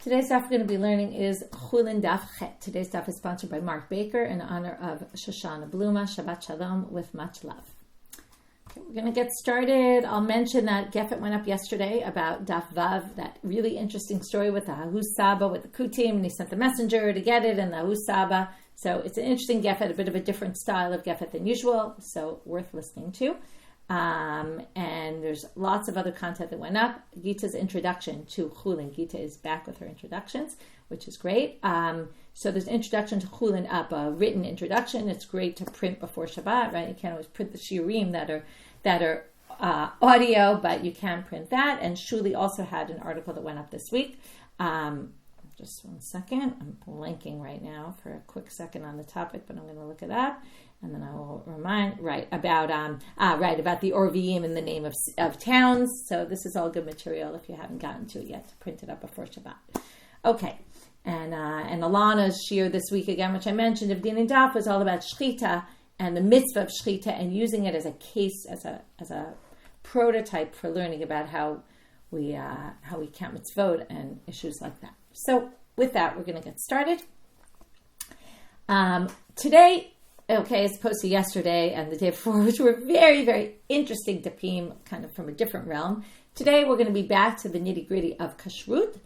Today's daf we're going to be learning is Chullin daf chet. Today's daf is sponsored by Mark Baker in honor of Shoshana Bluma. Shabbat Shalom with much love. Okay, we're going to get started. I'll mention that Gefet went up yesterday about daf vav, that really interesting story with the Hahus Saba with the kutim, and he sent the messenger to get it, and the Hahus Saba. So it's an interesting Gefet, a bit of a different style of Gefet than usual, so worth listening to. And there's lots of other content that went up. Gita's introduction to Chullin. Gita is back with her introductions, which is great. So there's an introduction to Chullin up, a written introduction. It's great to print before Shabbat, right? You can't always print the shiurim that are audio, but you can print that. And Shuli also had an article that went up this week. Just one second. I'm blanking right now for a quick second on the topic, but I'm going to look it up. And then I will remind, about the Orviim in the name of towns. So this is all good material if you haven't gotten to it yet to print it up before Shabbat. Okay. And Alana's shiur this week again, which I mentioned, of Din and Daf, was all about shechita and the mitzvah of shechita and using it as a case, as a prototype for learning about how we count mitzvot and issues like that. So with that, we're going to get started. Today, as opposed to yesterday and the day before, which were very, very interesting dapim, kind of from a different realm. Today, we're going to be back to the nitty-gritty of kashrut,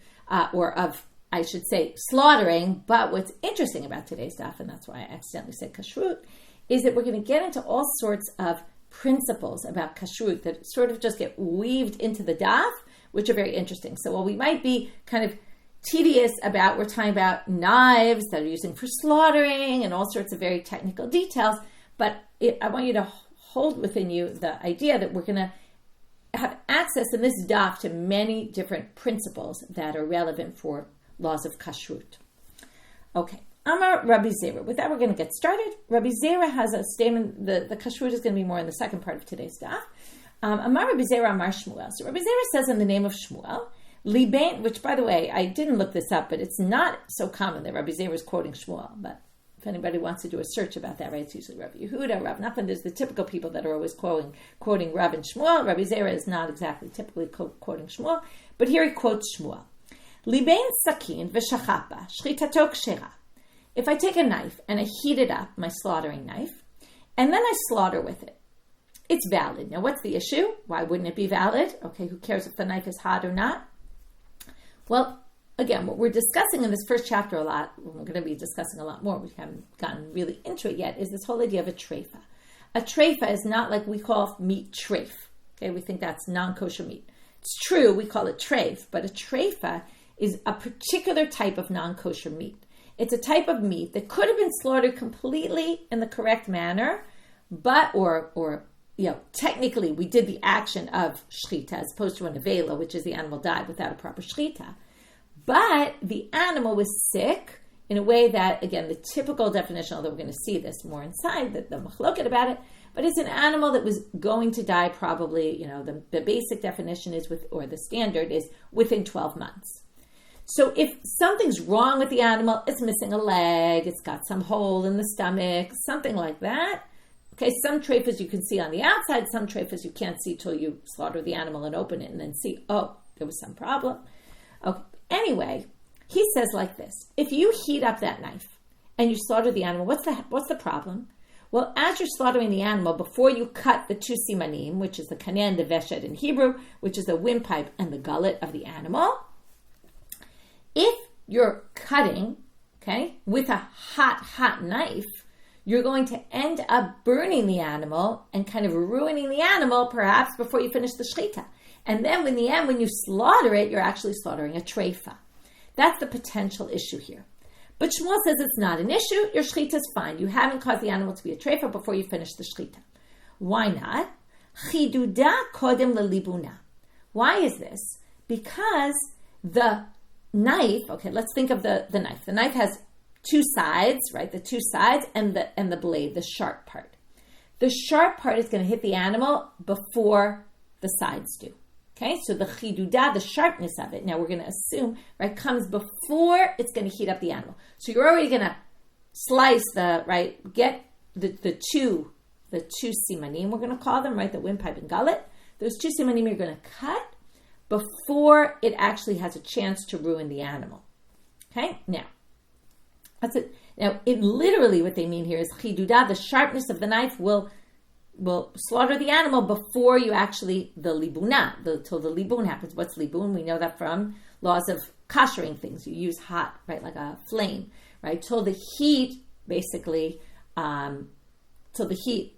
or of, I should say, slaughtering. But what's interesting about today's daf, and that's why I accidentally said kashrut, is that we're going to get into all sorts of principles about kashrut that sort of just get weaved into the daf, which are very interesting. So while we might be kind of tedious we're talking about knives that are using for slaughtering and all sorts of very technical details, but I want you to hold within you the idea that we're going to have access in this daf to many different principles that are relevant for laws of kashrut. Okay, Amar Rabbi Zeira. With that, we're going to get started. Rabbi Zeira has a statement, the kashrut is going to be more in the second part of today's daf. Amar Rabbi Zeira Amar Shmuel. So Rabbi Zeira says in the name of Shmuel, Libain, which, by the way, I didn't look this up, but it's not so common that Rabbi Zeira is quoting Shmuel. But if anybody wants to do a search about that, right, it's usually Rabbi Yehuda, Rav Nachman. There's the typical people that are always quoting Rav and Shmuel. Rabbi Zeira is not exactly typically quoting Shmuel, but here he quotes Shmuel. Libain sakin v'shachapa shchitato kshera. If I take a knife and I heat it up, my slaughtering knife, and then I slaughter with it, it's valid. Now, what's the issue? Why wouldn't it be valid? Okay, who cares if the knife is hot or not? Well, again, what we're discussing in this first chapter a lot, we're going to be discussing a lot more, we haven't gotten really into it yet, is this whole idea of a treifa. A treifa is not like we call meat treif. Okay, we think that's non-kosher meat. It's true, we call it treif, but a treifa is a particular type of non-kosher meat. It's a type of meat that could have been slaughtered completely in the correct manner, but, technically we did the action of shechita as opposed to a nevela, which is the animal died without a proper shechita. But the animal was sick in a way that, again, the typical definition, although we're going to see this more inside, the machloket about it, but it's an animal that was going to die probably, the basic definition is the standard is within 12 months. So if something's wrong with the animal, it's missing a leg, it's got some hole in the stomach, something like that. Okay, some treifas you can see on the outside, some treifas you can't see till you slaughter the animal and open it and then see, there was some problem. Okay, anyway, he says like this, if you heat up that knife and you slaughter the animal, what's the problem? Well, as you're slaughtering the animal, before you cut the two simanim, which is the kanen, the veshet in Hebrew, which is the windpipe and the gullet of the animal, if you're cutting, with a hot knife, you're going to end up burning the animal and kind of ruining the animal, perhaps, before you finish the shechita. And then in the end, when you slaughter it, you're actually slaughtering a treifa. That's the potential issue here. But Shmuel says it's not an issue. Your shechita is fine. You haven't caused the animal to be a treifa before you finish the shechita. Why not? Chiduda kodem lelibuna. Why is this? Because the knife, let's think of the knife. The knife has two sides, right? The two sides and the blade, the sharp part. The sharp part is going to hit the animal before the sides do. Okay, so the chiduda, the sharpness of it, now we're going to assume, comes before it's going to heat up the animal. So you're already going to slice get the two simanim, we're going to call them, the windpipe and gullet. Those two simanim you're going to cut before it actually has a chance to ruin the animal. Okay, now, that's it. Now, literally what they mean here is chidudah, the sharpness of the knife will slaughter the animal before you actually, till the libun happens. What's libun? We know that from laws of kashering things. You use hot, right, like a flame, right, till the heat, basically, till the heat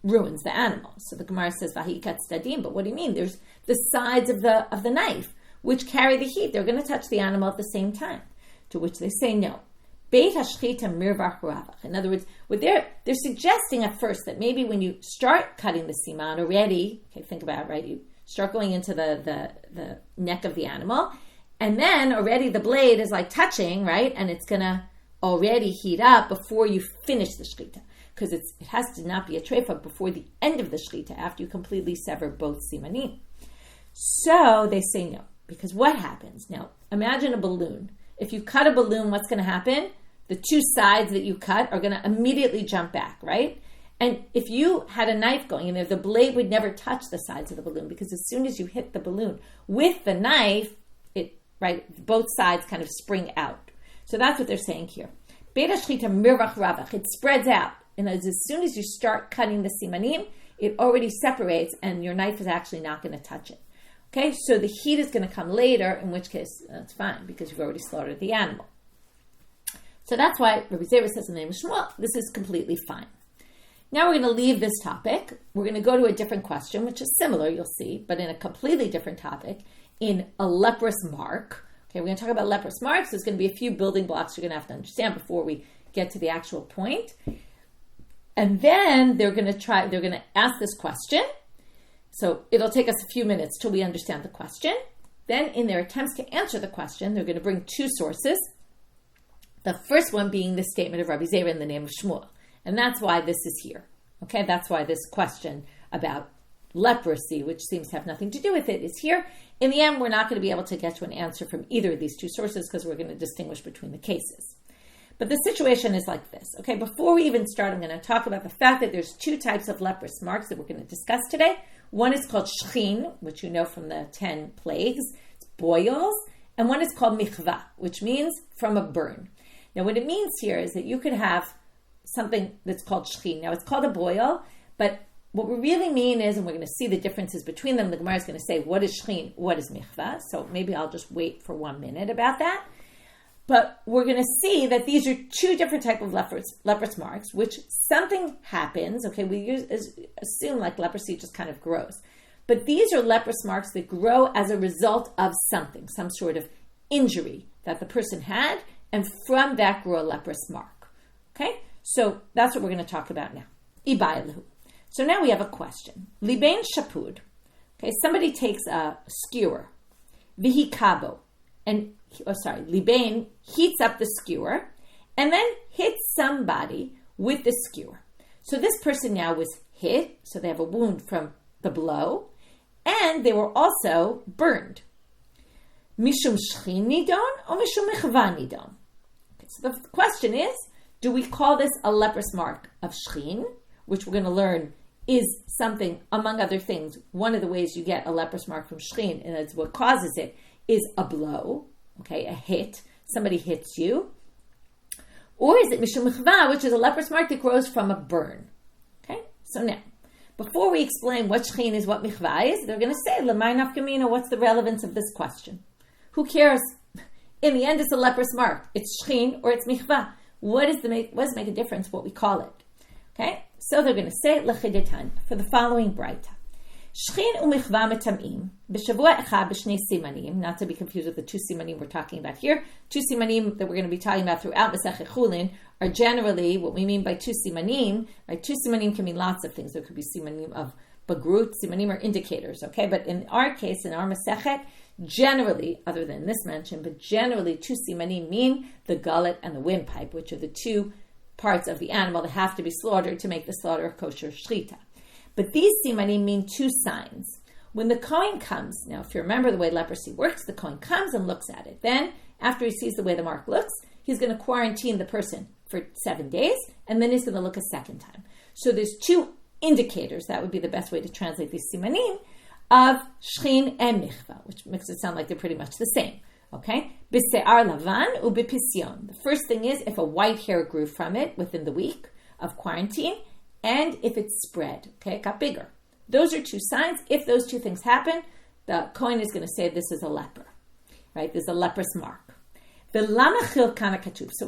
ruins the animal. So the Gemara says, vahikat stadim, but what do you mean? There's the sides of the knife, which carry the heat. They're going to touch the animal at the same time, to which they say no. Beit hashchita mirvach ravach. In other words, what they're suggesting at first that maybe when you start cutting the siman already, okay, think about it, right? You start going into the neck of the animal, and then already the blade is like touching, right? And it's gonna already heat up before you finish the shechita, because it has to not be a treifa before the end of the shechita, after you completely sever both simanim. So they say no, because what happens? Now, imagine a balloon. If you cut a balloon, what's going to happen? The two sides that you cut are going to immediately jump back, right? And if you had a knife going in there, the blade would never touch the sides of the balloon, because as soon as you hit the balloon with the knife, both sides kind of spring out. So that's what they're saying here. Beit hashchita mirvach ravach. It spreads out. And as soon as you start cutting the simanim, it already separates, and your knife is actually not going to touch it. Okay, so the heat is going to come later, in which case that's fine, because you've already slaughtered the animal. So that's why Rabbi Zeira says in the name of Shmuel, this is completely fine. Now we're going to leave this topic. We're going to go to a different question, which is similar, you'll see, but in a completely different topic, in a leprous mark. Okay, we're going to talk about leprous marks. There's going to be a few building blocks you're going to have to understand before we get to the actual point. And then they're going to ask this question. So it'll take us a few minutes till we understand the question. Then in their attempts to answer the question, they're going to bring two sources. The first one being the statement of Rabbi Zeira in the name of Shmuel. And that's why this is here. Okay, that's why this question about leprosy, which seems to have nothing to do with it, is here. In the end, we're not going to be able to get to an answer from either of these two sources, because we're going to distinguish between the cases. But the situation is like this. Okay, before we even start, I'm going to talk about the fact that there's two types of leprous marks that we're going to discuss today. One is called shechin, which you know from the 10 plagues. It's boils. And one is called michve, which means from a burn. Now, what it means here is that you could have something that's called shechin. Now, it's called a boil, but what we really mean is, and we're going to see the differences between them, the Gemara is going to say, what is shechin, what is michve? So maybe I'll just wait for 1 minute about that. But we're going to see that these are two different types of leprous marks, which something happens. Okay, we assume like leprosy just kind of grows. But these are leprous marks that grow as a result of something, some sort of injury that the person had, and from that grew a leprous mark. Okay, so that's what we're going to talk about now. Ibayelu. So now we have a question. Libein shapud. Okay, somebody takes a skewer, vihikabo, and Libain heats up the skewer and then hits somebody with the skewer. So this person now was hit, so they have a wound from the blow, and they were also burned. Mishum shechin nidon or mishum michve nidon? Okay, so the question is, do we call this a leprous mark of shechin, which we're going to learn is something, among other things, one of the ways you get a leprous mark from shechin, and that's what causes it, is a blow. Okay, a hit. Somebody hits you. Or is it mishum michve, which is a leprous mark that grows from a burn? Okay, so now, before we explain what shechin is, what michve is, they're going to say, l'may nafkamina, what's the relevance of this question? Who cares? In the end, it's a leprous mark. It's shechin or it's michve. What does it make a difference what we call it? Okay, so they're going to say, l'chidetan, for the following braita. Shechin u'michve metamim b'shavua echad b'shnei simanim, not to be confused with the two simanim we're talking about here. Two simanim that we're going to be talking about throughout Masechet Chullin are generally what we mean by two simanim. Right? Two simanim can mean lots of things. There could be simanim of bagrut. Simanim are indicators, okay? But in our case, in our Masechet, generally, other than this mention, but generally two simanim mean the gullet and the windpipe, which are the two parts of the animal that have to be slaughtered to make the slaughter of kosher shechita. But these simanim mean two signs. When the Kohen comes, now if you remember the way leprosy works, the Kohen comes and looks at it. Then, after he sees the way the mark looks, he's going to quarantine the person for 7 days, and then he's going to look a second time. So there's two indicators, that would be the best way to translate these simanim, of shechin and michve, which makes it sound like they're pretty much the same. Okay? B'se'ar lavan u'b'pisyon. The first thing is if a white hair grew from it within the week of quarantine, and if it's spread, okay, it got bigger. Those are two signs. If those two things happen, the Kohen is going to say this is a leper, right? There's a leprous mark. So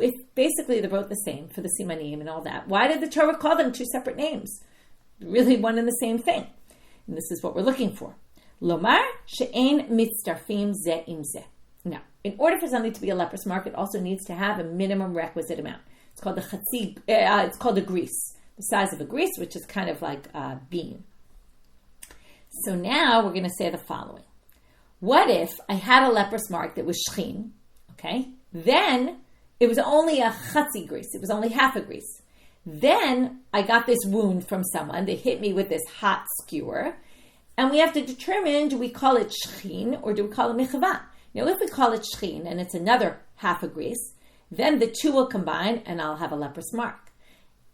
if basically they're both the same for the simanim and all that, why did the Torah call them two separate names? Really one and the same thing. And this is what we're looking for. Lomar she'ein mitztarfim ze im ze. Now, in order for something to be a leprous mark, it also needs to have a minimum requisite amount. It's called it's called a grease, the size of a grease, which is kind of like a bean. So now we're going to say the following. What if I had a leprous mark that was shechin, okay? Then it was only a chatzi grease. It was only half a grease. Then I got this wound from someone. They hit me with this hot skewer. And we have to determine, do we call it shechin or do we call it michve? Now, if we call it shechin and it's another half a grease, then the two will combine and I'll have a leprous mark.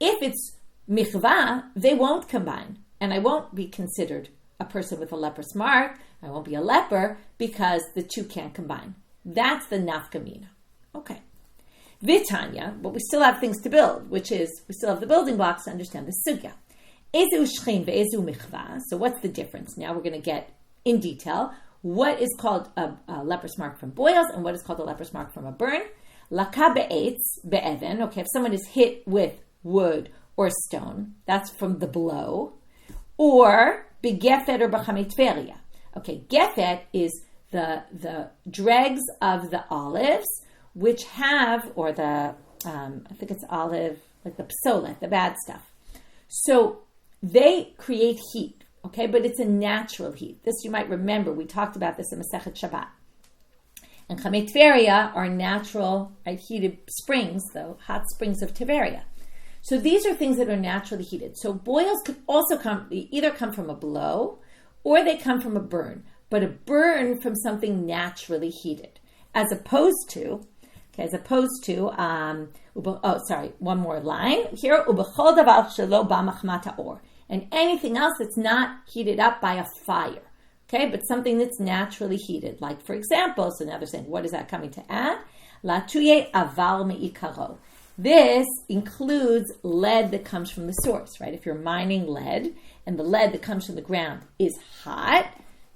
If it's michve, they won't combine and I won't be considered a person with a leprous mark. I won't be a leper because the two can't combine. That's the nafkamina. Okay. Vitanya, but we still have things to build, which is we still have the building blocks to understand the sugya. Ezu shechin ve'ezu michve. So what's the difference? Now we're going to get in detail what is called a leprous mark from boils and what is called a leprous mark from a burn. Laka be'etz be'even. Okay, if someone is hit with wood or stone, that's from the blow. Or begefet or b'chamitveria. Okay, gefet is the dregs of the olives, which have, or the, I think it's olive, like the psolet, the bad stuff. So they create heat, okay, but it's a natural heat. This you might remember, we talked about this in Masechet Shabbat. And chametveria are natural, right, heated springs, the hot springs of Tiberia. So these are things that are naturally heated. So boils could also either come from a blow or they come from a burn, but a burn from something naturally heated, as opposed to, one more line here, ubechol davar shelo b'machmat ha'or, and anything else that's not heated up by a fire, okay, but something that's naturally heated, like for example, so now they're saying, what is that coming to add? La tuye aval me'ikaro. This includes lead that comes from the source, right? If you're mining lead and the lead that comes from the ground is hot,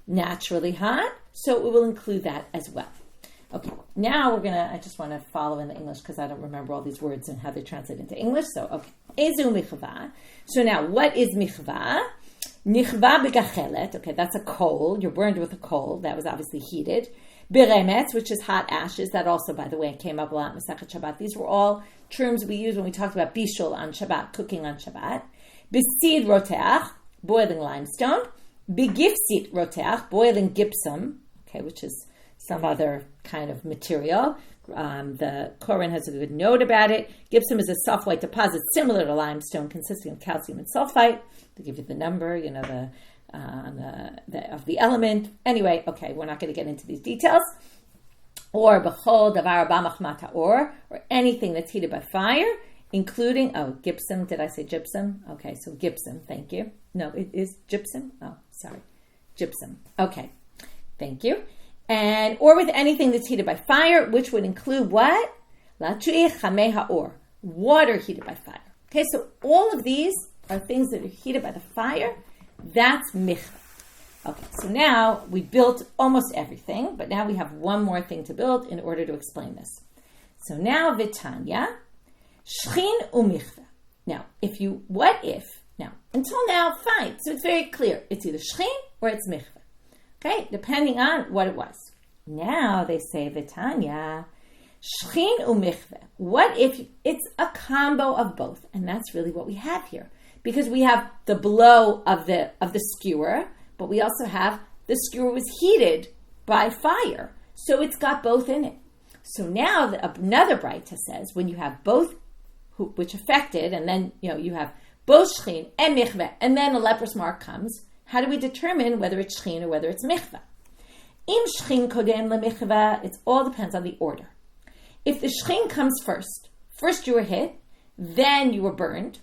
naturally hot, so it will include that as well. Okay, now I just want to follow in the English because I don't remember all these words and how they translate into English. So, okay, ezu michve. So now, what is michve? Nichva begachelet. Okay, that's a coal. You're burned with a coal. That was obviously heated. Beremetz, which is hot ashes. That also, by the way, came up a lot in Masechet Shabbat. These were all terms we used when we talked about bishul on Shabbat, cooking on Shabbat. Besid roteach, boiling limestone. Begifsit roteach, boiling gypsum, okay, which is some other kind of material. The Koren has a good note about it. Gypsum is a soft white deposit similar to limestone, consisting of calcium and sulfite. They give you the number, of the element. Anyway, okay, we're not going to get into these details. Or bechol davar b'machmat ha'or, or anything that's heated by fire, including, gypsum. Did I say gypsum? Okay, so gypsum, thank you. No, it is gypsum? Oh, sorry. Gypsum. Okay, thank you. And, or with anything that's heated by fire, which would include what? La tu'eh chamei ha'or, water heated by fire. Okay, so all of these are things that are heated by the fire. That's michve. Okay, so now we built almost everything, but now we have one more thing to build in order to explain this. So now Vitanya, shechin u'michve. Now, now, until now, fine. So it's very clear. It's either shechin or it's michve. Okay, depending on what it was. Now they say Vitanya, shechin u'michve. What if it's a combo of both? And that's really what we have here. Because we have the blow of the skewer, but we also have the skewer was heated by fire. So it's got both in it. So now another Braita says when you have both which affected, and then you have both shechin and michve, and then a leprous mark comes, how do we determine whether it's shechin or whether it's michve? Im shechin kodem lemichve, it all depends on the order. If the shechin comes first you were hit, then you were burned,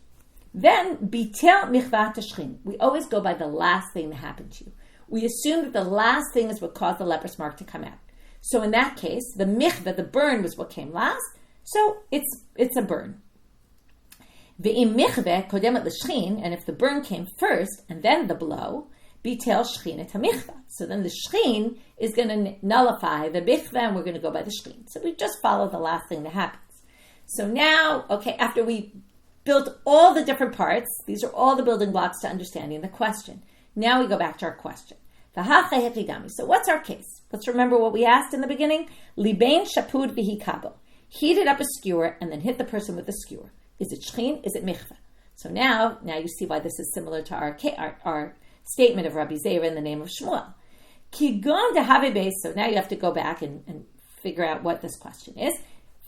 then bitel michva to shechin. We always go by the last thing that happened to you. We assume that the last thing is what caused the leprous mark to come out. So in that case, the michve, the burn, was what came last. So it's a burn. Ve'im michve kodemet l'shechin, and if the burn came first and then the blow, bitel shechin et hamichve. So then the shechin is going to nullify the michve, and we're going to go by the shechin. So we just follow the last thing that happens. So now, after we built all the different parts, these are all the building blocks to understanding the question. Now we go back to our question. So what's our case? Let's remember what we asked in the beginning. Libein shapud v'hikabo. Heated up a skewer and then hit the person with the skewer. Is it shechin? Is it michve? So now you see why this is similar to our statement of Rabbi Zeira in the name of Shmuel. Kigon dehave beis. So now you have to go back and figure out what this question is.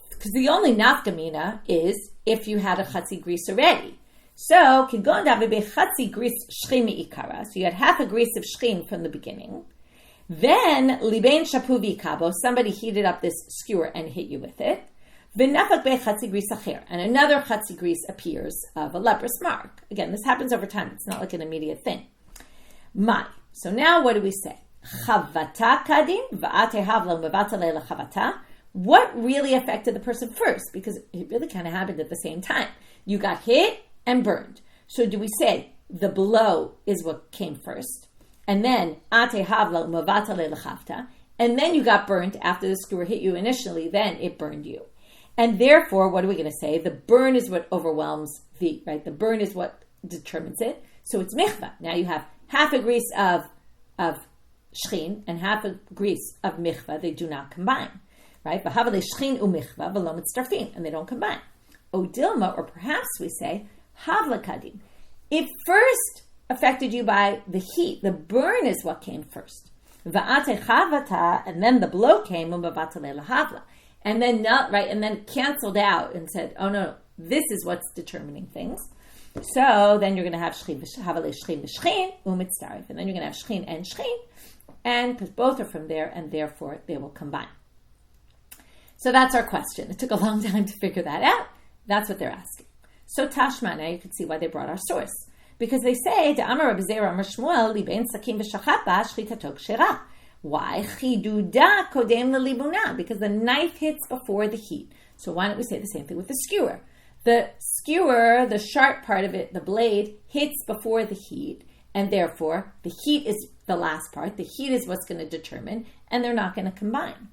Because the only nafkamina is if you had a chatzi grease already. So, kigon dehave be chatzi grease shechin mi'ikara. So you had half a grease of shechin from the beginning. Then, libein shapu v'ikabo, somebody heated up this skewer and hit you with it. V'nafak be chatzi grease acher, and another chatzi grease appears of a leprous mark. Again, this happens over time. It's not like an immediate thing. Mai. So now what do we say? Chavata kadim v'ate havlo mevatale lechavata. What really affected the person first? Because it really kind of happened at the same time. You got hit and burned. So do we say the blow is what came first? And then ate havla umavatale lechavta, and then you got burnt after the skewer hit you initially, then it burned you. And therefore, what are we going to say? The burn is what overwhelms right? The burn is what determines it. So it's michve. Now you have half a grease of shechin and half a grease of michve. They do not combine, right? V'havale shechin u'michve v'lo mitztarfin, and they don't combine. Odilma, or perhaps we say havla kadim. It first affected you by the heat. The burn is what came first. Va'ate chavata, and then the blow came, u'mavatale lahavla. And then and then canceled out and said, oh no, this is what's determining things. So then you're going to have shechin v'shechin u'mitztarif. And then you're going to have shechin and shechin, and because both are from there, and therefore they will combine. So that's our question. It took a long time to figure that out. That's what they're asking. So Tashma, now you can see why they brought our source. Because they say, Amar Rabbi Zeira Amar Shmuel, libein sakim v'shachat ba shchitato kshera. Why? Chiduda kodem lelibuna. Because the knife hits before the heat. So why don't we say the same thing with the skewer? The skewer, the sharp part of it, the blade, hits before the heat. And therefore, the heat is the last part. The heat is what's going to determine. And they're not going to combine.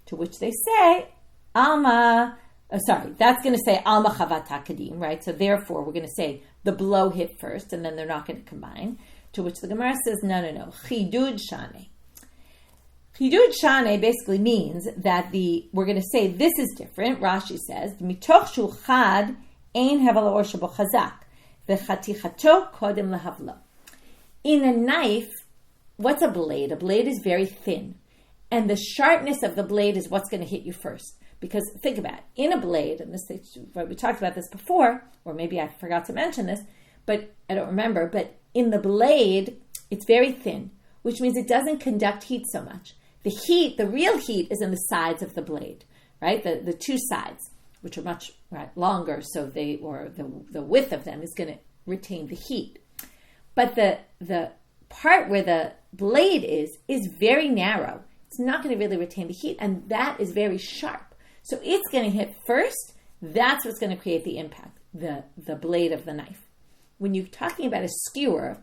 To which they say, that's going to say Alma Chavata Kadim, right? So therefore, we're going to say the blow hit first, and then they're not going to combine. To which the Gemara says, no. Chidud Shane. Chidud Shane basically means that we're going to say this is different. Rashi says, Mitoch shu chad ein havala or shabo chazak v'chatichato kodem lahavlo. In a knife, what's a blade? A blade is very thin. And the sharpness of the blade is what's going to hit you first. Because think about it, in a blade, and we talked about this before, or maybe I forgot to mention this, but I don't remember, but in the blade, it's very thin, which means it doesn't conduct heat so much. The real heat is in the sides of the blade, right? The two sides, which are much longer, so the width of them is going to retain the heat. But the part where the blade is very narrow. It's not going to really retain the heat, and that is very sharp. So it's going to hit first. That's what's going to create the impact, the blade of the knife. When you're talking about a skewer,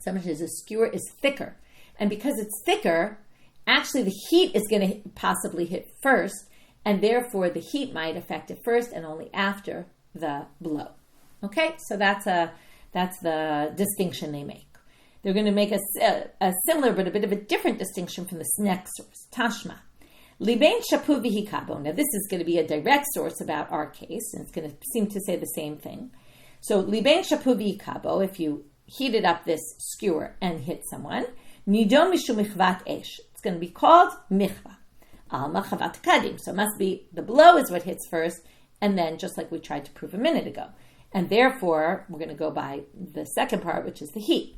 sometimes a skewer is thicker. And because it's thicker, actually the heat is going to possibly hit first, and therefore the heat might affect it first and only after the blow. Okay, so that's the distinction they make. They're going to make a similar but a bit of a different distinction from this next source, Tashma. Libein shapu v'hikabo. Now this is going to be a direct source about our case, and it's going to seem to say the same thing. So libein shapu v'hikabo, if you heated up this skewer and hit someone, nidon mishu michvat esh. It's going to be called michve. Alma chavat kadim. So it must be the blow is what hits first, and then just like we tried to prove a minute ago. And therefore, we're going to go by the second part, which is the heat.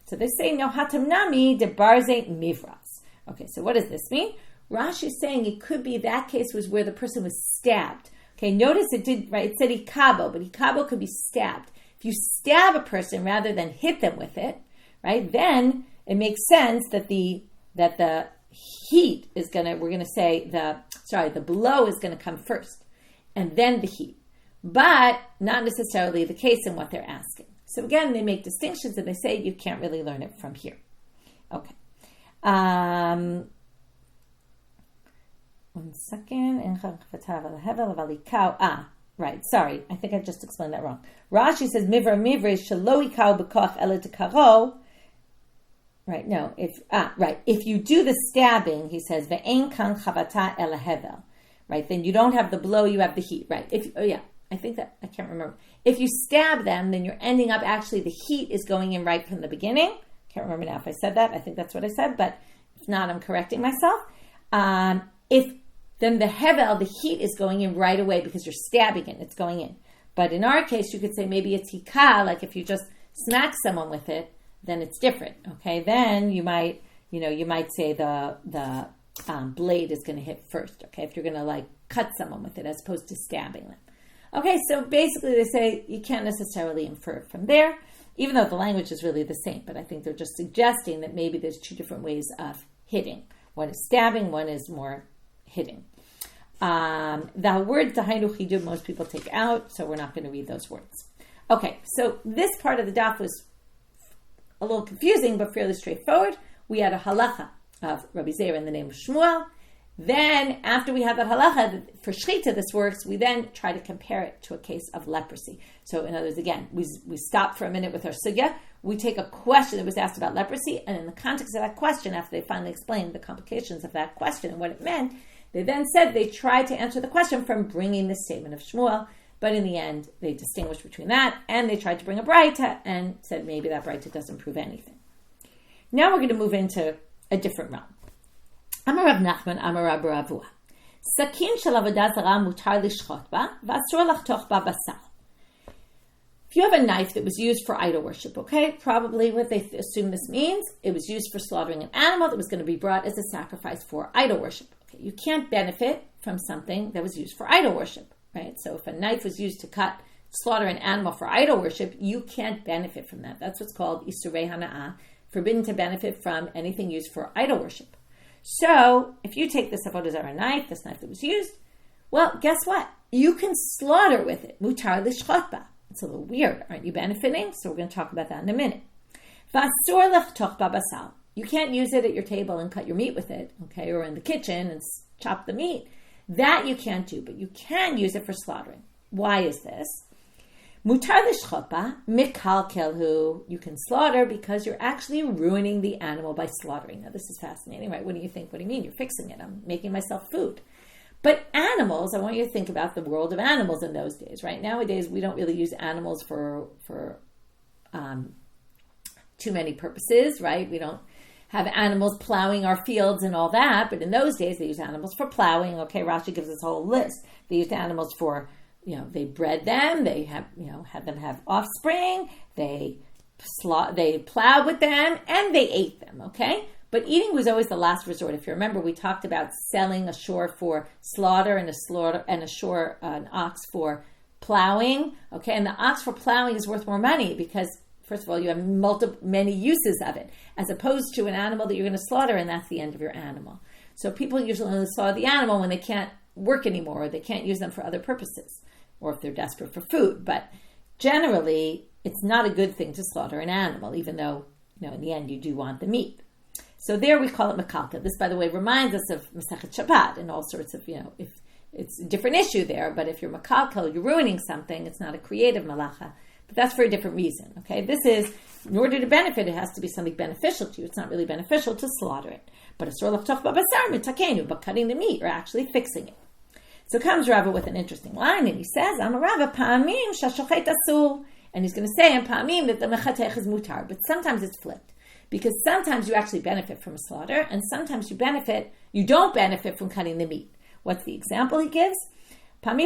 So they say, no hatam nami de barze mivras. Okay, so what does this mean? Rashi is saying it could be that case was where the person was stabbed. Okay, notice it did, right? It said ikabo, but ikabo could be stabbed. If you stab a person rather than hit them with it, right, then it makes sense that the heat is we're going to say the blow is going to come first and then the heat, but not necessarily the case in what they're asking. So again, they make distinctions and they say you can't really learn it from here. Okay. One second. Right. Sorry. I think I just explained that wrong. Rashi says, mivra shelo ikau b'koch ele tekaro. Right. No. If you do the stabbing, he says, ve'ein kan chavata ele hevel. Right. Then you don't have the blow, you have the heat. Right. I think that, I can't remember. If you stab them, then you're ending up actually the heat is going in right from the beginning. Can't remember now if I said that. I think that's what I said, but if not, I'm correcting myself. Then the hevel, the heat is going in right away because you're stabbing it, it's going in. But in our case, you could say maybe it's hika, like if you just smack someone with it, then it's different, okay? Then you might say the blade is going to hit first, okay? If you're going to like cut someone with it as opposed to stabbing them. Okay, so basically they say you can't necessarily infer it from there, even though the language is really the same, but I think they're just suggesting that maybe there's two different ways of hitting. One is stabbing, one is more hitting. The word tahainu chidu most people take out, so we're not going to read those words. Okay, so this part of the daf was a little confusing, but fairly straightforward. We had a halacha of Rabbi Zeira in the name of Shmuel. Then, after we have that halacha, for shechita this works, we then try to compare it to a case of leprosy. So, in other words, again, we stop for a minute with our sugya. We take a question that was asked about leprosy, and in the context of that question, after they finally explained the complications of that question and what it meant, they then said they tried to answer the question from bringing the statement of Shmuel, but in the end, they distinguished between that, and they tried to bring a braita, and said maybe that braita doesn't prove anything. Now we're going to move into a different realm. Amar Rav Nachman, Amar Rav Ravua. Shechin shel avodah zara mutar lishchot ba, v'asur lachtoch ba basar. If you have a knife that was used for idol worship, okay, probably what they assume this means, it was used for slaughtering an animal that was going to be brought as a sacrifice for idol worship. Okay, you can't benefit from something that was used for idol worship, right? So if a knife was used to slaughter an animal for idol worship, you can't benefit from that. That's what's called isurei hana'ah, forbidden to benefit from anything used for idol worship. So, if you take this avodah zarah knife, this knife that was used, well, guess what? You can slaughter with it. Mutar lishchot ba. It's a little weird. Aren't you benefiting? So we're going to talk about that in a minute. V'asur lachtoch ba basal. You can't use it at your table and cut your meat with it, okay, or in the kitchen and chop the meat. That you can't do, but you can use it for slaughtering. Why is this? Mutar lishchot ba mikalkelhu. You can slaughter because you're actually ruining the animal by slaughtering. Now, this is fascinating, right? What do you think? What do you mean? You're fixing it. I'm making myself food. But animals, I want you to think about the world of animals in those days, right? Nowadays, we don't really use animals for too many purposes, right? We don't have animals plowing our fields and all that. But in those days, they use animals for plowing. Okay, Rashi gives us a whole list. They used animals for, they bred them. They had them have offspring. They plowed with them, and they ate them. Okay, but eating was always the last resort. If you remember, we talked about selling a shore for slaughter and an ox for plowing. Okay, and the ox for plowing is worth more money because, first of all, you have many uses of it, as opposed to an animal that you're going to slaughter, and that's the end of your animal. So people usually only slaughter the animal when they can't work anymore, or they can't use them for other purposes, or if they're desperate for food. But generally, it's not a good thing to slaughter an animal, even though, in the end, you do want the meat. So there we call it mekalka. This, by the way, reminds us of Masechet Shabbat and all sorts of, if it's a different issue there, but if you're mekalka, you're ruining something, it's not a creative malacha. But that's for a different reason, okay? This is, in order to benefit, it has to be something beneficial to you. It's not really beneficial to slaughter it. But but cutting the meat or actually fixing it. So comes Rava with an interesting line, and he says, I'm a Rava, pa'amim shashochet asur. And he's going to say, in pa'amim, that the mechatech is mutar. But sometimes it's flipped. Because sometimes you actually benefit from a slaughter, and sometimes you don't benefit from cutting the meat. What's the example he gives? If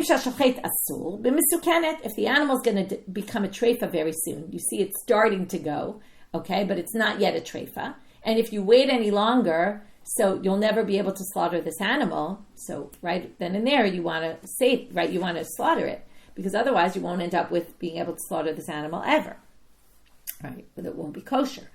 the animal's going to become a treifa very soon, you see it's starting to go, okay, but it's not yet a treifa. And if you wait any longer, so you'll never be able to slaughter this animal. So right then and there, you want to slaughter it, because otherwise you won't end up with being able to slaughter this animal ever, right? But it won't be kosher.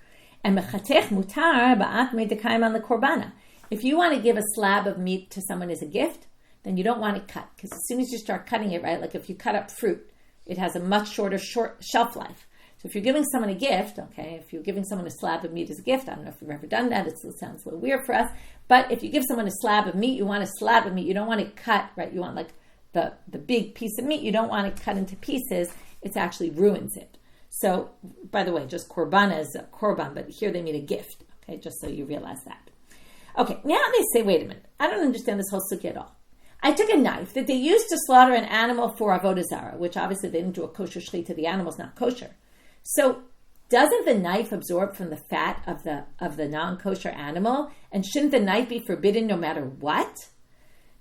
And mechatech mutar ba'at medekayim on the korbana. if you want to give a slab of meat to someone as a gift, then you don't want it cut, because as soon as you start cutting it, right, like if you cut up fruit, it has a much shorter shelf life. So if you're giving someone a gift, okay, if you're giving someone a slab of meat as a gift, I don't know if you've ever done that, it sounds a little weird for us, but if you give someone a slab of meat, you want a slab of meat, you don't want it cut, right, you want like the big piece of meat, you don't want it cut into pieces, it actually ruins it. So, by the way, just korbana is a korban, but here they mean a gift, okay, just so you realize that. Okay, now they say, wait a minute, I don't understand this whole sugya at all. I took a knife that they used to slaughter an animal for avodah zarah, which obviously they didn't do a kosher shechita, the animal's not kosher. So, doesn't the knife absorb from the fat of the non-kosher animal? And shouldn't the knife be forbidden no matter what?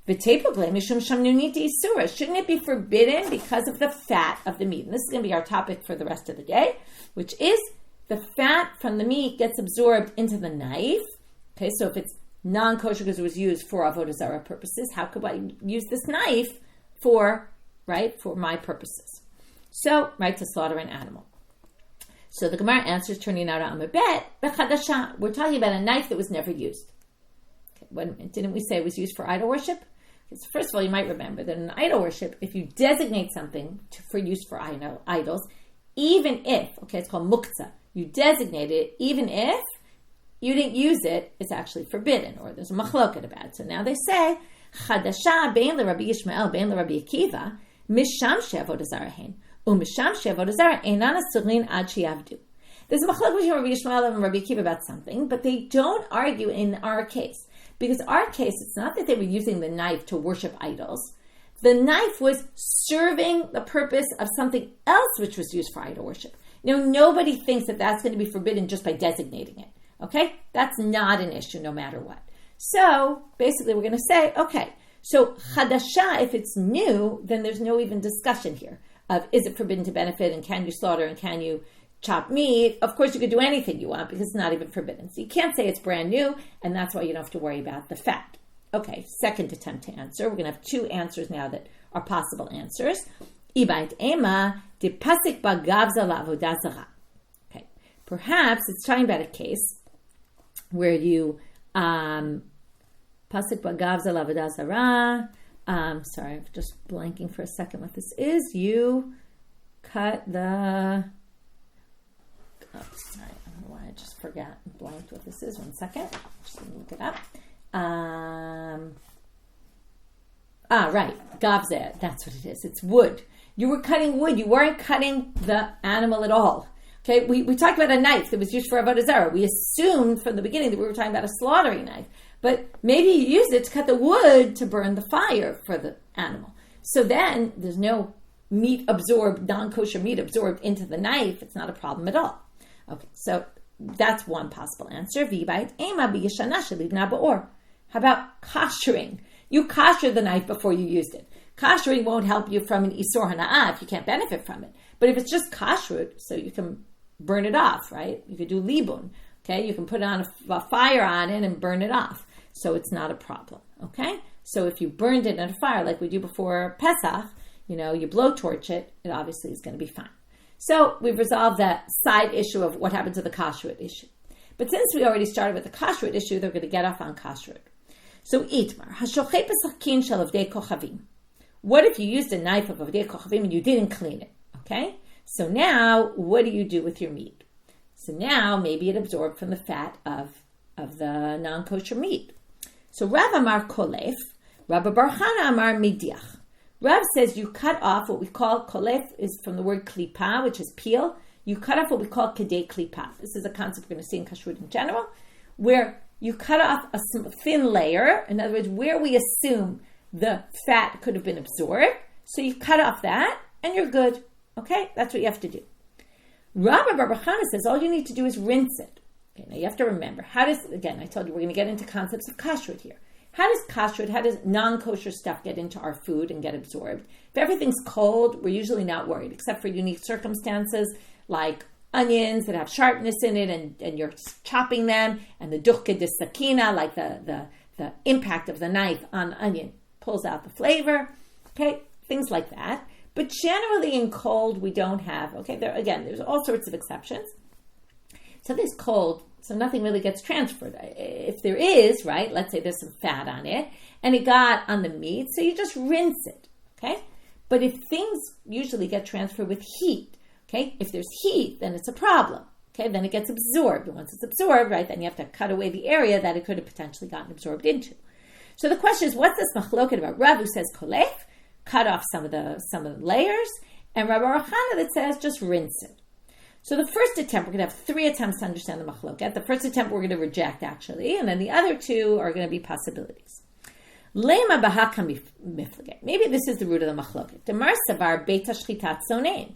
Shouldn't it be forbidden because of the fat of the meat? And this is going to be our topic for the rest of the day, which is the fat from the meat gets absorbed into the knife. Okay, so if it's non-kosher because it was used for avodah zarah purposes, how could I use this knife for my purposes? So, right, to slaughter an animal. So the Gemara answers, turning out on a bet, we're talking about a knife that was never used. Okay, wait a minute, didn't we say it was used for idol worship? Okay, so first of all, you might remember that in idol worship, if you designate something for use for idols, even if, okay, it's called muktzah, you designate it, even if you didn't use it, it's actually forbidden, or there's a machloket about it. So now they say, Chadasha bein Rabbi Yishmael bein Rabbi Akiva, misham she'avodah zarah hein, umisham she'avodah zarah einan asurin ad she'avdu. There's a machloket between Rabbi Yishmael and Rabbi Akiva about something, but they don't argue in our case. Because our case, it's not that they were using the knife to worship idols. The knife was serving the purpose of something else which was used for idol worship. Now, nobody thinks that that's going to be forbidden just by designating it. Okay? That's not an issue no matter what. So, basically we're going to say, okay, so chadasha, if it's new, then there's no even discussion here of is it forbidden to benefit and can you slaughter and can you chop meat. Of course you could do anything you want because it's not even forbidden. So you can't say it's brand new, and that's why you don't have to worry about the fat. Okay, second attempt to answer. We're going to have two answers now that are possible answers. Ibait ema de pasik bagavza la'avodah zarah. Okay, perhaps it's talking about a case where you pasik bagavza la'avodah zarah. Sorry, I'm just blanking for a second what this is. You cut the... Oh, sorry, I don't know why I just forgot and blanked what this is. 1 second. Just going to look it up. Right. Gavzeh. That's what it is. It's wood. You were cutting wood. You weren't cutting the animal at all. Okay, we talked about a knife that was used for avodah zarah. We assumed from the beginning that we were talking about a slaughtering knife. But maybe you used it to cut the wood to burn the fire for the animal. So then there's no meat absorbed, non-kosher meat absorbed into the knife. It's not a problem at all. Okay, so that's one possible answer. How about kashering? You kosher the knife before you used it. Kashering won't help you from an isur hana'ah if you can't benefit from it. But if it's just kashrut, so you can burn it off, right? You could do libun, okay? You can put on a fire on it and burn it off. So it's not a problem, okay? So if you burned it in a fire like we do before Pesach, you blowtorch it, it obviously is going to be fine. So we've resolved that side issue of what happened to the kashrut issue. But since we already started with the kashrut issue, they're going to get off on kashrut. So itmar, hashochet b'sachin shel avdei kochavim. What if you used a knife of avdei kochavim and you didn't clean it? Okay? So now, what do you do with your meat? So now, maybe it absorbed from the fat of the non-kosher meat. So Rav Amar kolef, Rabbi Bar Chana Amar midiach. Rav says you cut off what we call, kolef is from the word klipa, which is peel. You cut off what we call kedei klipa. This is a concept we're going to see in kashrut in general, where you cut off a thin layer, in other words, where we assume the fat could have been absorbed. So you cut off that, and you're good. Okay? That's what you have to do. Rabbi Bar Chana says all you need to do is rinse it. Okay, now you have to remember, again, I told you we're going to get into concepts of kashrut here. How does non-kosher stuff get into our food and get absorbed? If everything's cold, we're usually not worried, except for unique circumstances like onions that have sharpness in it and you're chopping them, and the duchke de sakina, like the impact of the knife on the onion pulls out the flavor. Okay, things like that. But generally in cold, we don't have, okay, there's all sorts of exceptions. So this cold So nothing really gets transferred. If there is, right, let's say there's some fat on it, and it got on the meat, so you just rinse it, okay? But if things usually get transferred with heat, okay, if there's heat, then it's a problem, okay? Then it gets absorbed. And once it's absorbed, right, then you have to cut away the area that it could have potentially gotten absorbed into. So the question is, what's this machloket about? Rav, who says kolef, cut off some of the layers, and Rabbi Rachana that says just rinse it. So the first attempt, we're going to have 3 attempts to understand the machloket. The first attempt we're going to reject, actually, and then the other 2 are going to be possibilities. Lema bahakam miflaget. Maybe this is the root of the machloket. Demar savar beit hashchita tzonein,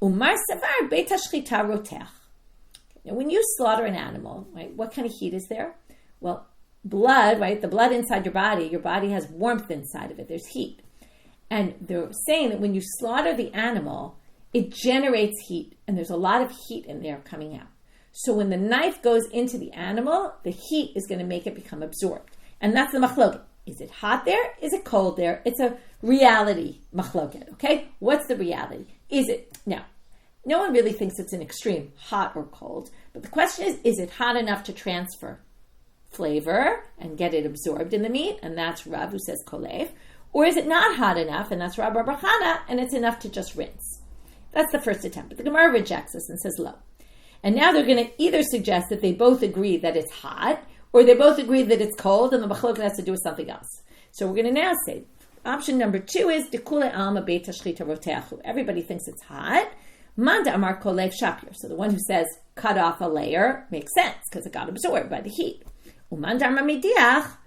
umar savar beit hashchita rotech. Now, when you slaughter an animal, right, what kind of heat is there? Well, blood, right, the blood inside your body has warmth inside of it. There's heat. And they're saying that when you slaughter the animal, it generates heat, and there's a lot of heat in there coming out. So when the knife goes into the animal, the heat is going to make it become absorbed. And that's the machloket. Is it hot there? Is it cold there? It's a reality machloket, okay? What's the reality? Is it, now, no one really thinks it's an extreme, hot or cold, but the question is it hot enough to transfer flavor and get it absorbed in the meat? And that's Rav, who says kolev. Or is it not hot enough, and that's Rabbi Rachana, and it's enough to just rinse? That's the first attempt. But the Gemara rejects this and says low. And now they're going to either suggest that they both agree that it's hot, or they both agree that it's cold, and the machloket has to do with something else. So we're going to now say, option number 2 is, Dekule alma beit hashchita roteachu. Everybody thinks it's hot. Manda amar kolev shapir. So the one who says, cut off a layer, makes sense, because it got absorbed by the heat. Umanda amar mediach.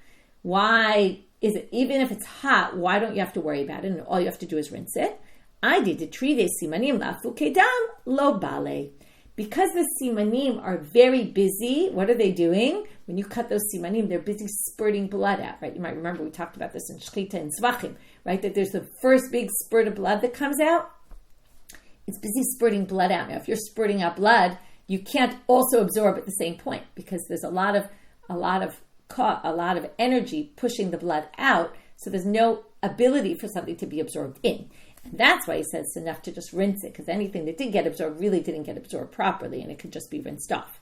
Why is it, even if it's hot, why don't you have to worry about it, and all you have to do is rinse it? I did the trive simanim lafu kedam lo bale. Because the simanim are very busy, what are they doing? When you cut those simanim, they're busy spurting blood out, right? You might remember we talked about this in shechita and zvachim, right? That there's the first big spurt of blood that comes out. It's busy spurting blood out. Now, if you're spurting out blood, you can't also absorb at the same point because there's a lot of energy pushing the blood out, so there's no ability for something to be absorbed in. And that's why he says it's enough to just rinse it, because anything that did get absorbed really didn't get absorbed properly, and it could just be rinsed off.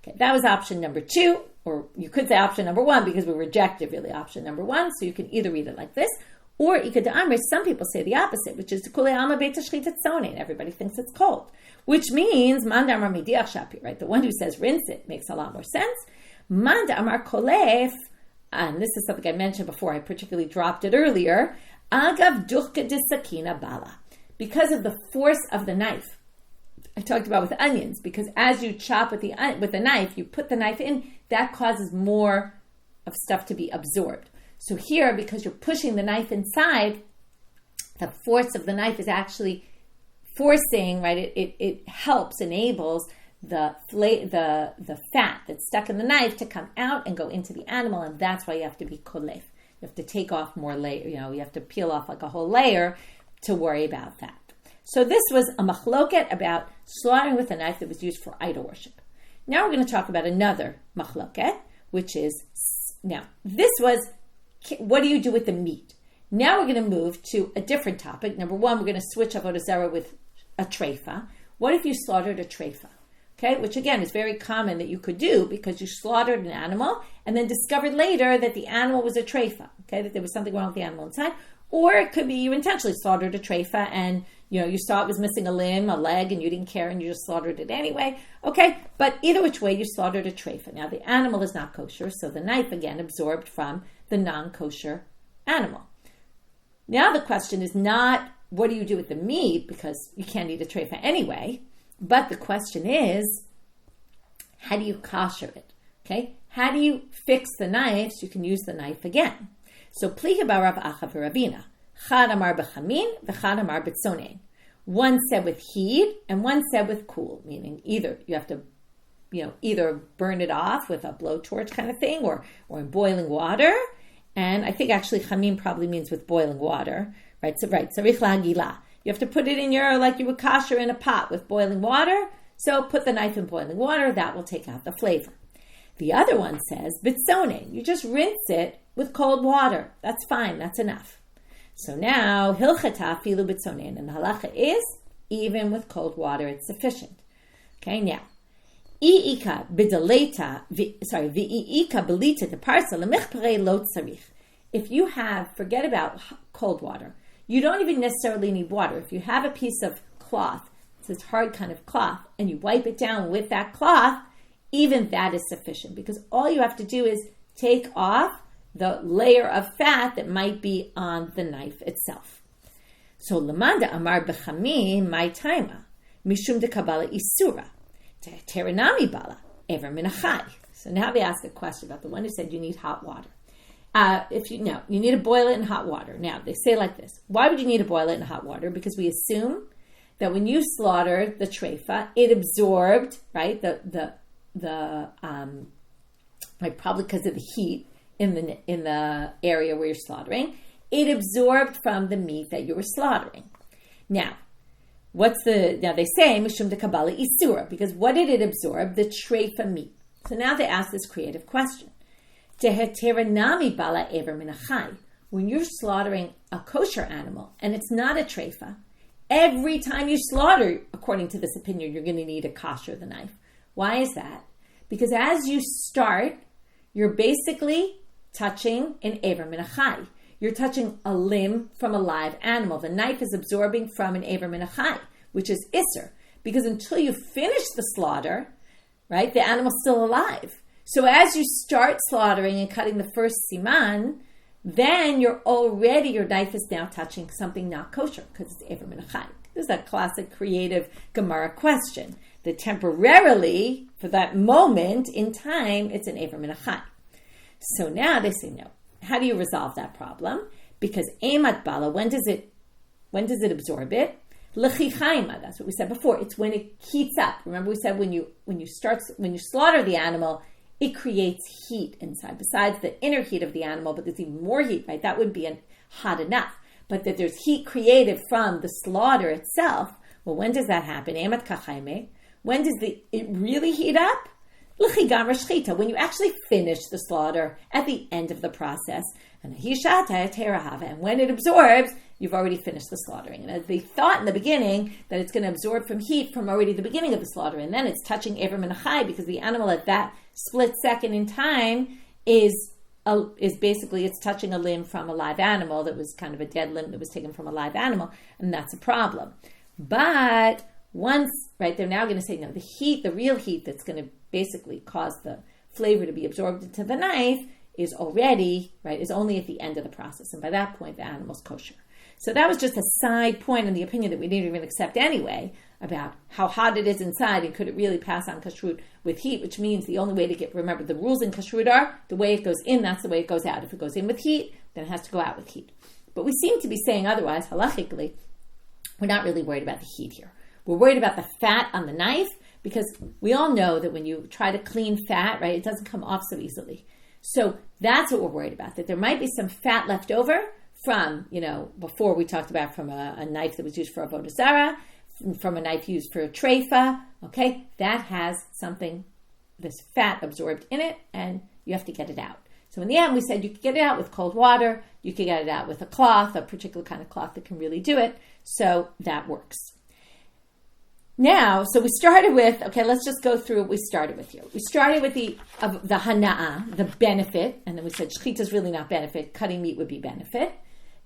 Okay, that was option number 2, or you could say option number 1, because we rejected really option number 1, so you can either read it like this, or some people say the opposite, which is everybody thinks it's cold, which means right? The one who says rinse it makes a lot more sense. Manda amar kolef, and this is something I mentioned before, I particularly dropped it earlier, agav duchka de sakina bala, because of the force of the knife. I talked about with onions, because as you chop with the knife, you put the knife in, that causes more of stuff to be absorbed. So here, because you're pushing the knife inside, the force of the knife is actually forcing, right? It helps, enables the fat that's stuck in the knife to come out and go into the animal, and that's why you have to be kolef. You have to take off more layer, you have to peel off like a whole layer to worry about that. So this was a machloket about slaughtering with a knife that was used for idol worship. Now we're going to talk about another machloket, which is, now this was, what do you do with the meat? Now we're going to move to a different topic. Number 1, we're going to switch avodah zarah with a treifa. What if you slaughtered a treifa? Okay, which again is very common that you could do because you slaughtered an animal and then discovered later that the animal was a treifa, okay, that there was something wrong with the animal inside. Or it could be you intentionally slaughtered a treifa and you saw it was missing a limb, a leg, and you didn't care and you just slaughtered it anyway. Okay, but either which way, you slaughtered a treifa. Now the animal is not kosher, so the knife again absorbed from the non-kosher animal. Now the question is not what do you do with the meat, because you can't eat a treifa anyway. But the question is, how do you kosher it? Okay, how do you fix the knife so you can use the knife again? So pliga barav acha v'ravina, chad amar b'chamin, v'chad amar b'tzonein. One said with heat and one said with cool, meaning either you have to, either burn it off with a blowtorch kind of thing, or in boiling water. And I think actually chamin probably means with boiling water, right? So tzarich la'agila. You have to put it in like you would kosher in a pot with boiling water. So put the knife in boiling water, that will take out the flavor. The other one says, bitzonin, you just rinse it with cold water. That's fine, that's enough. So now, hilchata filu bitzonin, and the halacha is, even with cold water, it's sufficient. Okay, now, V'iika b'deleta, v'iika belita de parsa lemichpere lo tzarich. If you have, forget about cold water. You don't even necessarily need water. If you have a piece of cloth, it's this hard kind of cloth, and you wipe it down with that cloth, even that is sufficient, because all you have to do is take off the layer of fat that might be on the knife itself. So lamanda amar b'chamim my taima mishum de kabbalah isura terenami bala ever minachai. So now they ask a question about the one who said you need hot water. You need to boil it in hot water. Now they say like this: why would you need to boil it in hot water? Because we assume that when you slaughtered the treifa, it absorbed, right? Probably because of the heat in the area where you're slaughtering, it absorbed from the meat that you were slaughtering. Now they say mishum de kabbalah isura, because what did it absorb? The treifa meat. So now they ask this creative question: teheteranami bala ever minachai. When you're slaughtering a kosher animal and it's not a treifa, every time you slaughter, according to this opinion, you're going to need a kasher the knife. Why is that? Because as you start, you're basically touching an ever minachai. You're touching a limb from a live animal. The knife is absorbing from an ever minachai, which is isser. Because until you finish the slaughter, right, the animal's still alive. So as you start slaughtering and cutting the first siman, then your knife is now touching something not kosher because it's ever minachai. This is a classic creative Gemara question. That temporarily, for that moment in time, it's an ever minachai. So now they say no. How do you resolve that problem? Because emat bala, when does it absorb it? Lechichaima, that's what we said before. It's when it heats up. Remember we said when you slaughter the animal, it creates heat inside. Besides the inner heat of the animal, but there's even more heat, right? That wouldn't be hot enough. But that there's heat created from the slaughter itself. Well, when does that happen? Emat kachaime. When does it really heat up? When you actually finish the slaughter at the end of the process. And when it absorbs, you've already finished the slaughtering. And as they thought in the beginning that it's going to absorb from heat from already the beginning of the slaughter, and then it's touching ever minachai, because the animal at that split second in time is basically, it's touching a limb from a live animal that was kind of a dead limb that was taken from a live animal, and that's a problem. But once, right, they're now going to say, no, the real heat that's going to basically cause the flavor to be absorbed into the knife is only at the end of the process. And by that point, the animal's kosher. So that was just a side point in the opinion that we didn't even accept anyway, about how hot it is inside and could it really pass on kashrut with heat, which means the only way to remember the rules in kashrut are the way it goes in, that's the way it goes out. If it goes in with heat, then it has to go out with heat. But we seem to be saying otherwise, halachically, we're not really worried about the heat here. We're worried about the fat on the knife, because we all know that when you try to clean fat, right, it doesn't come off so easily. So that's what we're worried about, that there might be some fat left over from, before we talked about from a knife that was used for avodah zarah, from a knife used for a treifa, okay, that has this fat absorbed in it, and you have to get it out. So in the end, we said you could get it out with cold water, you could get it out with a cloth, a particular kind of cloth that can really do it, so that works. Now, so we started with, let's just go through what we started with here. We started with the hana'ah, the benefit, and then we said shechita is really not benefit, cutting meat would be benefit.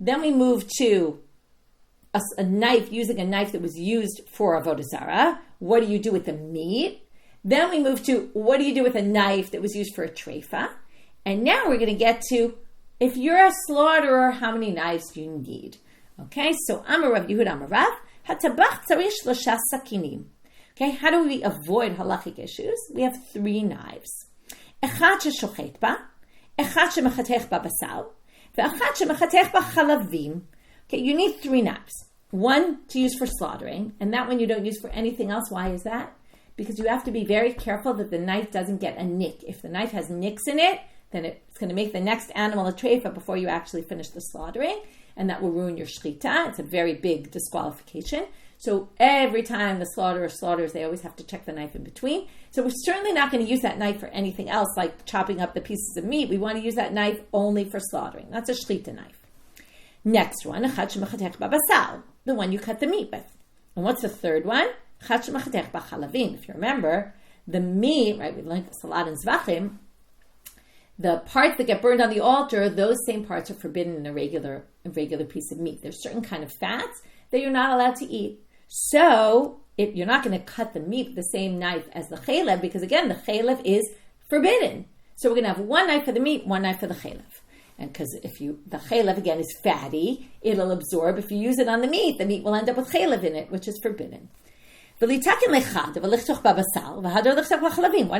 Then we moved to a knife, using a knife that was used for avodah zarah. What do you do with the meat? Then we moved to what do you do with a knife that was used for a treifa? And now we're going to get to, if you're a slaughterer, how many knives do you need? Okay, so Amar Rav Yehuda Amar Rav, hatabach tzarich shlosha sakinim. Okay, how do we avoid halakhic issues? We have 3 knives. Echad sheshochet ba, echad shemechatech ba basal, ve'echad shemechatech ba chalavim. Okay, you need 3 knives. One to use for slaughtering, and that one you don't use for anything else. Why is that? Because you have to be very careful that the knife doesn't get a nick. If the knife has nicks in it, then it's going to make the next animal a treifa before you actually finish the slaughtering, and that will ruin your shechita. It's a very big disqualification. So every time the slaughterer slaughters, they always have to check the knife in between. So we're certainly not going to use that knife for anything else, like chopping up the pieces of meat. We want to use that knife only for slaughtering. That's a shechita knife. Next one, the one you cut the meat with. And what's the third one? If you remember, The meat, right, we like this a lot in Zvachim, the parts that get burned on the altar, those same parts are forbidden in a regular piece of meat. There's certain kind of fats that you're not allowed to eat. So if you're not going to cut the meat with the same knife as the chalev, because again, the chalev is forbidden. So we're going to have one knife for the meat, one knife for the chalev. And because the chalev again is fatty, it'll absorb. If you use it on the meat will end up with chalev in it, which is forbidden. Why don't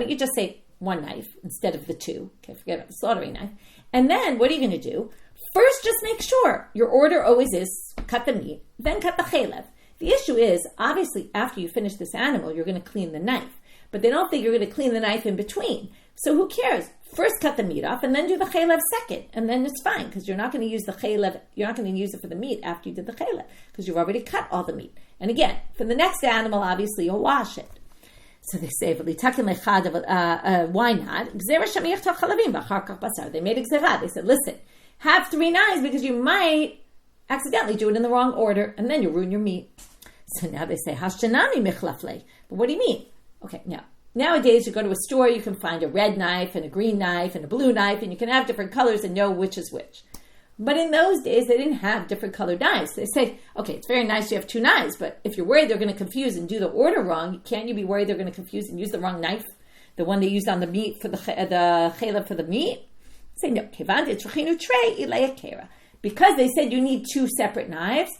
you just say one knife instead of the two? Okay, forget about the slaughtering knife. And then what are you going to do? First, just make sure your order always is cut the meat, then cut the chalev. The issue is, obviously, after you finish this animal, you're going to clean the knife. But they don't think you're going to clean the knife in between. So who cares? First cut the meat off and then do the chalev second. And then it's fine because you're not going to use the chalev, you're not going to use it for the meat after you did the chalev because you've already cut all the meat. And again, for the next animal, obviously, you'll wash it. So they say, why not? They made a gzera. They said, listen, have 3 knives because you might accidentally do it in the wrong order and then you'll ruin your meat. So now they say, Hashtanami michlafle. But what do you mean? Okay, now, nowadays you go to a store, you can find a red knife and a green knife and a blue knife, and you can have different colors and know which is which. But in those days, they didn't have different colored knives. They say, okay, it's very nice you have 2 knives, but if you're worried they're going to confuse and do the order wrong, can't you be worried they're going to confuse and use the wrong knife? The one they used on the meat for the chalev for the meat? Say, no. Because they said you need 2 separate knives,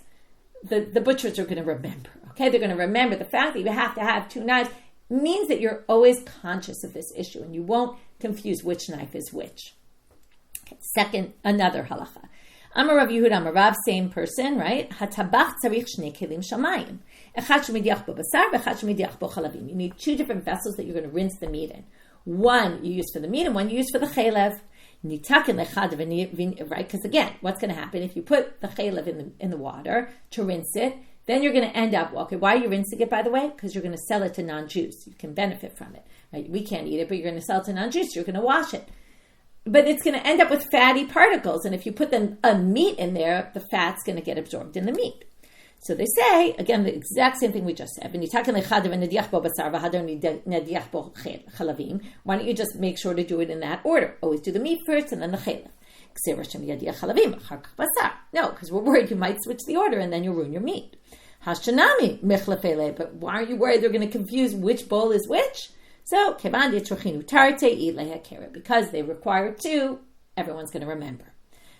the butchers are going to remember. Okay, they're going to remember the fact that you have to have 2 knives means that you're always conscious of this issue and you won't confuse which knife is which. Okay, second, another halacha. Amar Rav Yehuda, Amar Rav, same person, right? Hatabach tzarich shnei kelim shamayim. Echad shemidiach bo basar, v'echad shemidiach bo chalavim. You need 2 different vessels that you're going to rinse the meat in. One you use for the meat and one you use for the chalev. Nitakin lechad, right? Because again, what's going to happen if you put the chalev in the water to rinse it? Then you're going to end up, okay, why are you rinsing it, by the way? Because you're going to sell it to non-Jews. You can benefit from it. Right? We can't eat it, but you're going to sell it to non-Jews. You're going to wash it. But it's going to end up with fatty particles. And if you put a meat in there, the fat's going to get absorbed in the meat. So they say, again, the exact same thing we just said. Why don't you just make sure to do it in that order? Always do the meat first and then the chalev. No, because we're worried you might switch the order and then you'll ruin your meat. Hashanami michlefele, but why are you worried they're going to confuse which bowl is which? So because they require 2, everyone's going to remember.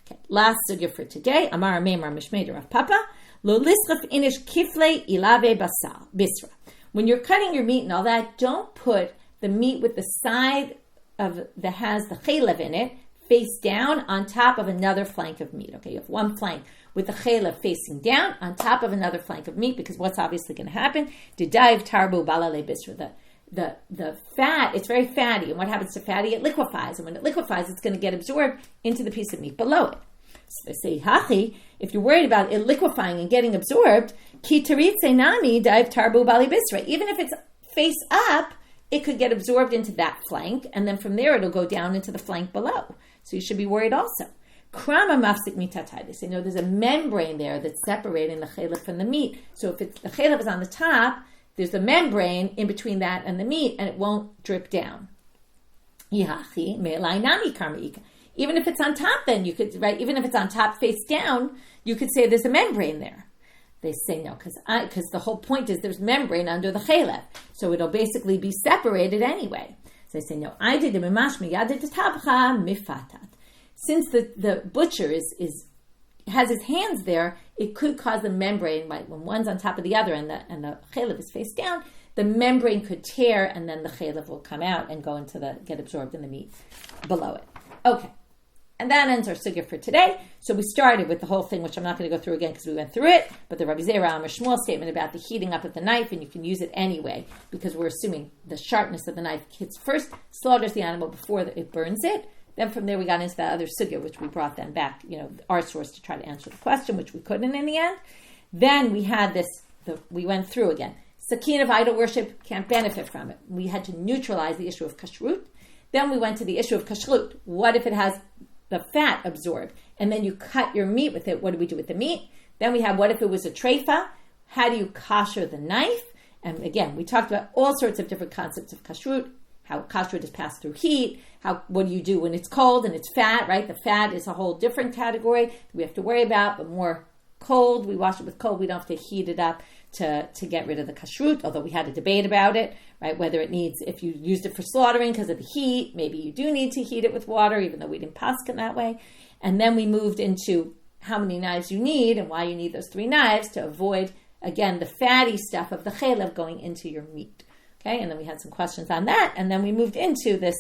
Okay, last sugya for today. Amar Meimar Mishmei Rav Papa lo lisraf inish kifle ilave basal bisra. When you're cutting your meat and all that, don't put the meat with the side of that has the chalev in it face down on top of another flank of meat. Okay, you have one flank with the chalev facing down on top of another flank of meat, because what's obviously going to happen? Didav tarbu balale bisra. The fat, it's very fatty, and what happens to fatty? It liquefies, and when it liquefies, it's going to get absorbed into the piece of meat below it. So they say, hachi, if you're worried about it liquefying and getting absorbed, ki taritze nami dive tarbu bali bisra. Even if it's face up, it could get absorbed into that flank, and then from there it'll go down into the flank below. So you should be worried also. Krama mafsik mitatai. They say, no, there's a membrane there that's separating the chalev from the meat. So if the chalev is on the top, there's a membrane in between that and the meat, and it won't drip down. Yachi me'elai nami karma'ika. Even if it's on top, then you could, right? Even if it's on top face down, you could say there's a membrane there. They say no, because the whole point is there's membrane under the chalev, so it'll basically be separated anyway. So they say no. I did the mimash miyadit tabcha mifatat. Since the butcher has his hands there, it could cause the membrane, right, when one's on top of the other and the chalev is face down, the membrane could tear, and then the chalev will come out and get absorbed in the meat below it. Okay. And that ends our sugya for today. So we started with the whole thing, which I'm not going to go through again because we went through it, but the Rabbi Zeira or Shmuel statement about the heating up of the knife, and you can use it anyway, because we're assuming the sharpness of the knife hits first, slaughters the animal before it burns it. Then from there we got into that other sugya, which we brought them back, our source to try to answer the question, which we couldn't in the end. Then we had we went through again. Shechin of idol worship, can't benefit from it. We had to neutralize the issue of kashrut. Then we went to the issue of kashrut. What if it has the fat absorbed, and then you cut your meat with it? What do we do with the meat? Then we have, what if it was a treifa? How do you kosher the knife? And again, we talked about all sorts of different concepts of kashrut, how kashrut is passed through heat, what do you do when it's cold and it's fat, right? The fat is a whole different category we have to worry about, but more cold, we wash it with cold, we don't have to heat it up to get rid of the kashrut, although we had a debate about it, right? Whether it needs, if you used it for slaughtering because of the heat, maybe you do need to heat it with water, even though we didn't paskin that way. And then we moved into how many knives you need and why you need those 3 knives to avoid, again, the fatty stuff of the chalev going into your meat. Okay, and then we had some questions on that, and then we moved into this,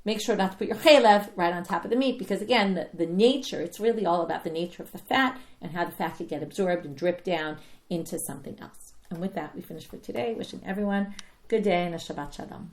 make sure not to put your chalev right on top of the meat, because again, the nature, it's really all about the nature of the fat and how the fat could get absorbed and drip down into something else. And with that, we finish for today. Wishing everyone a good day and a Shabbat Shalom.